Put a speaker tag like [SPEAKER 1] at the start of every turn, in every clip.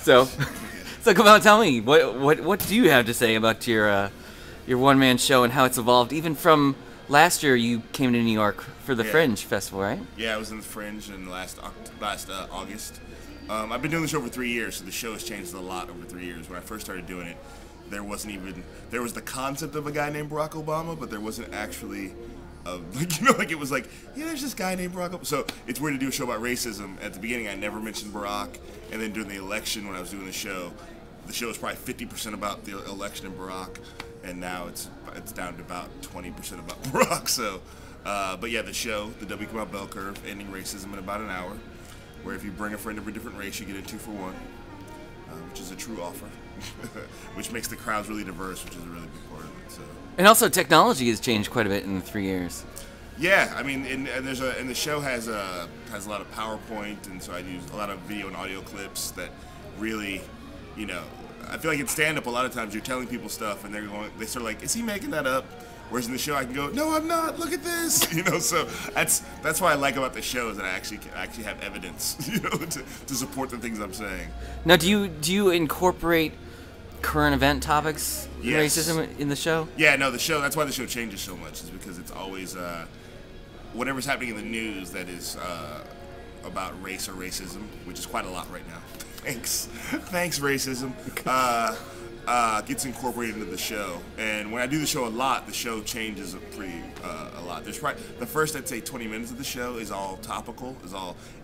[SPEAKER 1] So, so come on, tell me what do you have to say about your one-man show and how it's evolved, even from last year you came to New York for the Fringe Festival, right?
[SPEAKER 2] Yeah, I was in the Fringe in last August. I've been doing the show for 3 years, so the show has changed a lot over 3 years. When I first started doing it, there was the concept of a guy named Barack Obama, but there wasn't actually it was like, yeah, there's this guy named Barack Obama. So it's weird to do a show about racism. At the beginning, I never mentioned Barack, and then during the election, when I was doing the show was probably 50% about the election and Barack, and now it's down to about 20% about Barack. So, but yeah, the show, the Kamau Bell Curve, ending racism in about an hour, where if you bring a friend of a different race, you get a 2-for-1, which is a true offer, which makes the crowds really diverse, which is a really big part of it. So.
[SPEAKER 1] And also, technology has changed quite a bit in the 3 years.
[SPEAKER 2] Yeah, I mean, and the show has a lot of PowerPoint, and so I use a lot of video and audio clips that really, I feel like in stand-up a lot of times you're telling people stuff and they sort of like, is he making that up? Whereas in the show I can go, no, I'm not. Look at this, So that's what I like about the show is that I actually have evidence, to support the things I'm saying.
[SPEAKER 1] Now, do you incorporate current event topics,
[SPEAKER 2] yes.
[SPEAKER 1] racism in the show?
[SPEAKER 2] Yeah, no, the show. That's why the show changes so much. Is because it's always whatever's happening in the news that is about race or racism, which is quite a lot right now. Thanks, racism. Gets incorporated into the show, and when I do the show a lot, the show changes a lot. There's probably the first, I'd say, 20 minutes of the show is all topical,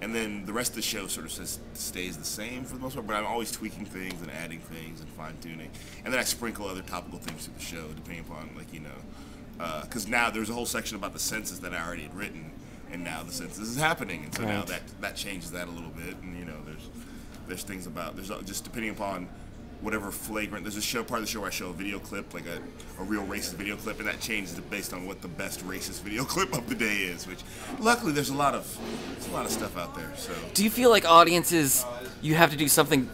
[SPEAKER 2] and then the rest of the show sort of stays the same for the most part. But I'm always tweaking things and adding things and fine tuning, and then I sprinkle other topical things through the show, depending upon because now there's a whole section about the census that I already had written, and now the census is happening, and so now that changes that a little bit, and there's things about just depending upon whatever flagrant. There's a part of the show where I show a video clip, like a real racist video clip, and that changes it based on what the best racist video clip of the day is. Which, luckily, there's a lot of stuff out there. So,
[SPEAKER 1] do you feel like audiences, you have to do something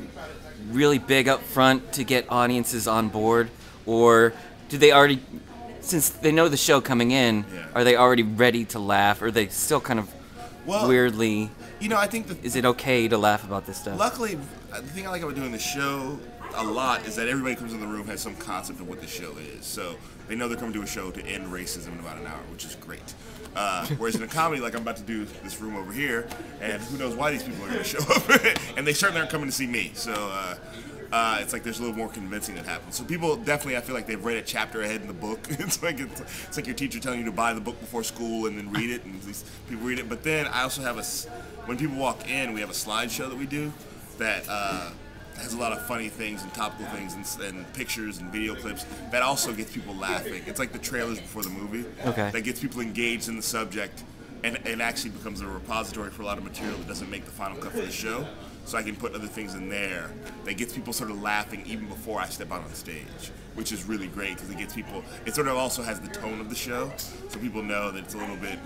[SPEAKER 1] really big up front to get audiences on board, or do they already, since they know the show coming in, are they already ready to laugh, or are they still kind of weirdly?
[SPEAKER 2] I think
[SPEAKER 1] is it okay to laugh about this stuff?
[SPEAKER 2] Luckily, the thing I like about doing the show a lot is that everybody comes in the room has some concept of what the show is. So they know they're coming to a show to end racism in about an hour, which is great. Whereas in a comedy, like I'm about to do this room over here, and who knows why these people are going to show up, and they certainly aren't coming to see me. So it's like there's a little more convincing that happens. So people definitely, I feel like they've read a chapter ahead in the book. It's like your teacher telling you to buy the book before school and then read it, and these people read it. But then I also have when people walk in, we have a slideshow that we do that has a lot of funny things and topical things and pictures and video clips that also gets people laughing. It's like the trailers before the movie that gets people engaged in the subject and actually becomes a repository for a lot of material that doesn't make the final cut for the show. So I can put other things in there that gets people sort of laughing even before I step out on stage, which is really great because it gets people, it sort of also has the tone of the show, so people know that it's a little bit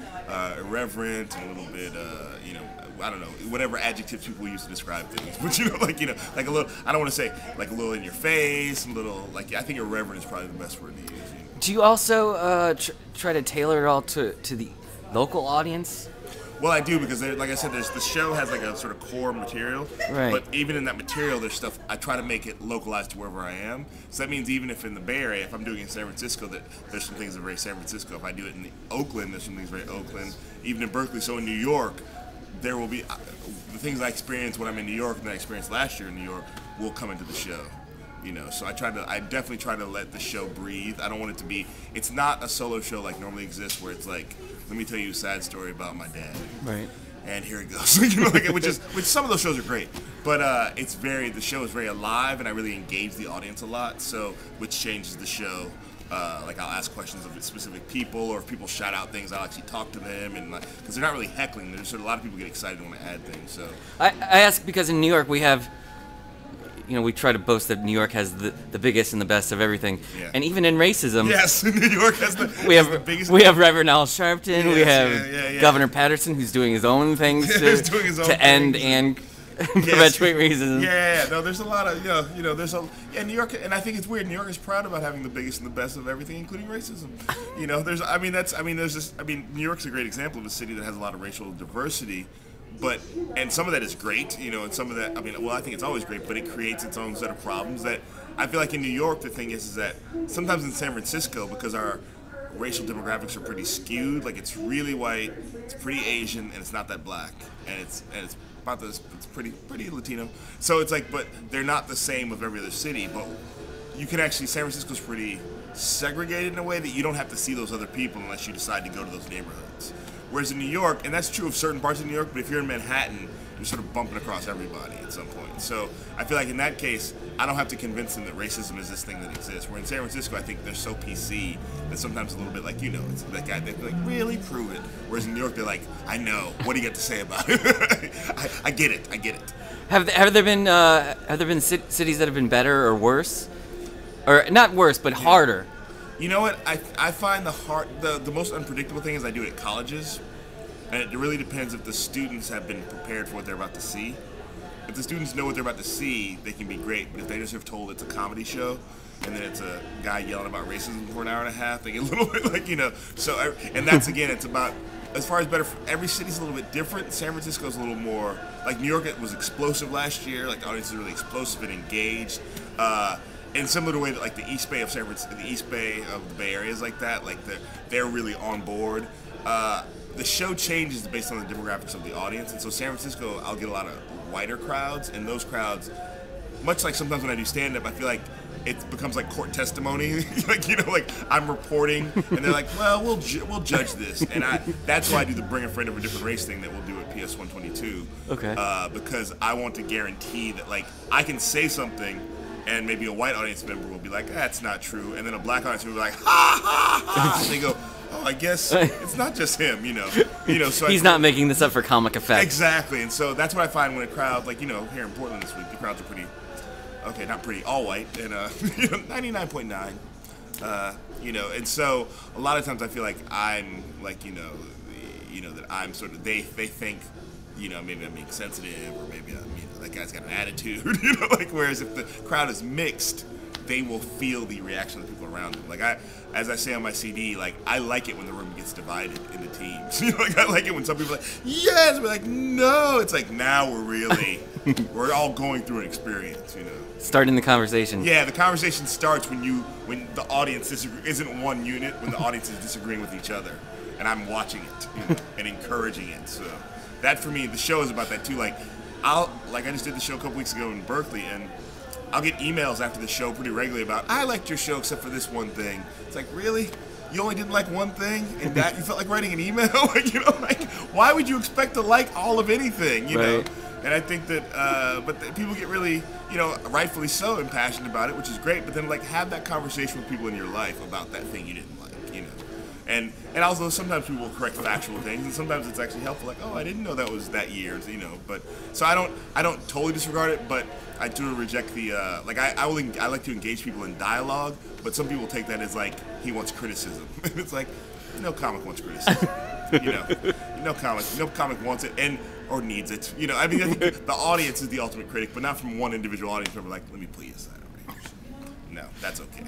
[SPEAKER 2] irreverent and a little bit, I don't know, whatever adjectives people use to describe things, but like a little, I don't want to say like a little in your face, a little, like, I think irreverent is probably the best word to use.
[SPEAKER 1] Do you also try to tailor it all to the local audience?
[SPEAKER 2] Well, I do, because like I said, the show has like a sort of core material, but even in that material, there's stuff, I try to make it localized to wherever I am. So that means even if in the Bay Area, if I'm doing it in San Francisco, that there's some things that are very San Francisco. If I do it in Oakland, there's some things very Oakland. Even in Berkeley, so in New York, there will be, the things I experience when I'm in New York and that I experienced last year in New York will come into the show. So I definitely try to let the show breathe. I don't want it to be, it's not a solo show like normally exists where it's like, let me tell you a sad story about my dad.
[SPEAKER 1] Right.
[SPEAKER 2] And here it goes. Which some of those shows are great, but the show is very alive, and I really engage the audience a lot. So, which changes the show. Like I'll ask questions of specific people, or if people shout out things, I'll actually talk to them, and because they're not really heckling. There's a lot of people get excited when I add things. So
[SPEAKER 1] I ask because in New York we have. We try to boast that New York has the biggest and the best of everything. Yeah. And even in racism.
[SPEAKER 2] Yes, New York has the biggest.
[SPEAKER 1] We have Reverend Al Sharpton. Yes, we have Governor Patterson, who's doing his own things to end and perpetuate racism.
[SPEAKER 2] Yeah, no, there's a lot of, New York, and I think it's weird, New York is proud about having the biggest and the best of everything, including racism. New York's a great example of a city that has a lot of racial diversity, And some of that is great, and some of that, I think it's always great, but it creates its own set of problems that I feel like in New York, the thing is that sometimes in San Francisco, because our racial demographics are pretty skewed, like it's really white, it's pretty Asian, and it's not that black, and it's about this, it's pretty Latino. So it's like, but they're not the same of every other city, but you can actually, San Francisco's pretty segregated in a way that you don't have to see those other people unless you decide to go to those neighborhoods. Whereas in New York, and that's true of certain parts of New York, but if you're in Manhattan, you're sort of bumping across everybody at some point. So I feel like in that case, I don't have to convince them that racism is this thing that exists. Where in San Francisco, I think they're so PC that sometimes a little bit like, it's that guy, they're like, really? Prove it. Whereas in New York, they're like, I know. What do you got to say about it? I get it.
[SPEAKER 1] Have there been cities that have been better or worse? Or not worse, but harder?
[SPEAKER 2] You know what? I find the most unpredictable thing is I do it at colleges, and it really depends if the students have been prepared for what they're about to see. If the students know what they're about to see, they can be great. But if they just are told it's a comedy show, and then it's a guy yelling about racism for an hour and a half, they get a little bit like, So, and that's again, it's about, as far as better, every city's a little bit different. San Francisco's a little more, like New York, it was explosive last year. Like the audience is really explosive and engaged. In similar to the way that like the East Bay of San Francisco, the East Bay of the Bay Area is like that, like they're really on board. The show changes based on the demographics of the audience, and so San Francisco, I'll get a lot of whiter crowds, and those crowds, much like sometimes when I do stand-up, I feel like it becomes like court testimony, like I'm reporting, and they're like, well, we'll judge this, and that's why I do the bring a friend of a different race thing that we'll do at PS 122.
[SPEAKER 1] Okay.
[SPEAKER 2] Because I want to guarantee that like I can say something, and maybe a white audience member will be like, that's not true, and then a black audience member will be like, ha ha ha, and they go, oh, I guess it's not just him, So
[SPEAKER 1] he's not making this up for comic effect.
[SPEAKER 2] Exactly, and so that's what I find when a crowd, like, here in Portland this week, the crowds are pretty, okay, not pretty, all white, and 99.9, and so a lot of times I feel like I'm, like, that I'm sort of, they think, maybe I'm being sensitive, or maybe that guy's got an attitude, whereas if the crowd is mixed, they will feel the reaction of the people around them. Like as I say on my CD, like I like it when the room gets divided into teams. I like it when some people are like, yes, we're like, no. It's like now we're all going through an experience,
[SPEAKER 1] Starting the conversation.
[SPEAKER 2] Yeah, the conversation starts when the audience isn't one unit, when the audience is disagreeing with each other, and I'm watching it, and encouraging it. So that for me, the show is about that too. Like I just did the show a couple weeks ago in Berkeley, and I'll get emails after the show pretty regularly about, I liked your show except for this one thing. It's like, really? You only didn't like one thing? And that you felt like writing an email? Why would you expect to like all of anything, know? And I think that, people get really, rightfully so impassioned about it, which is great, but then have that conversation with people in your life about that thing you didn't like, And also sometimes people will correct factual things, and sometimes it's actually helpful. Like, oh, I didn't know that was that year, But so I don't totally disregard it, but I do reject the I like to engage people in dialogue, but some people take that as like he wants criticism. It's like no comic wants criticism. No comic wants it or needs it. I think the audience is the ultimate critic, but not from one individual audience member. Like, let me play this side over here. No, that's okay.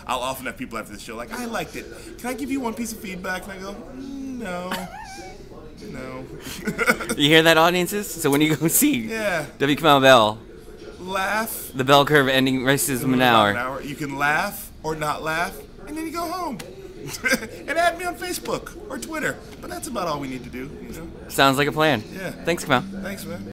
[SPEAKER 2] I'll often have people after the show like, I liked it. Can I give you one piece of feedback? And I go, no.
[SPEAKER 1] You hear that, audiences? So when you go see W. Kamau Bell,
[SPEAKER 2] laugh.
[SPEAKER 1] The Bell Curve ending racism in an hour.
[SPEAKER 2] You can laugh or not laugh, and then you go home. And add me on Facebook or Twitter. But that's about all we need to do.
[SPEAKER 1] Sounds like a plan.
[SPEAKER 2] Yeah.
[SPEAKER 1] Thanks, Kamau.
[SPEAKER 2] Thanks, man.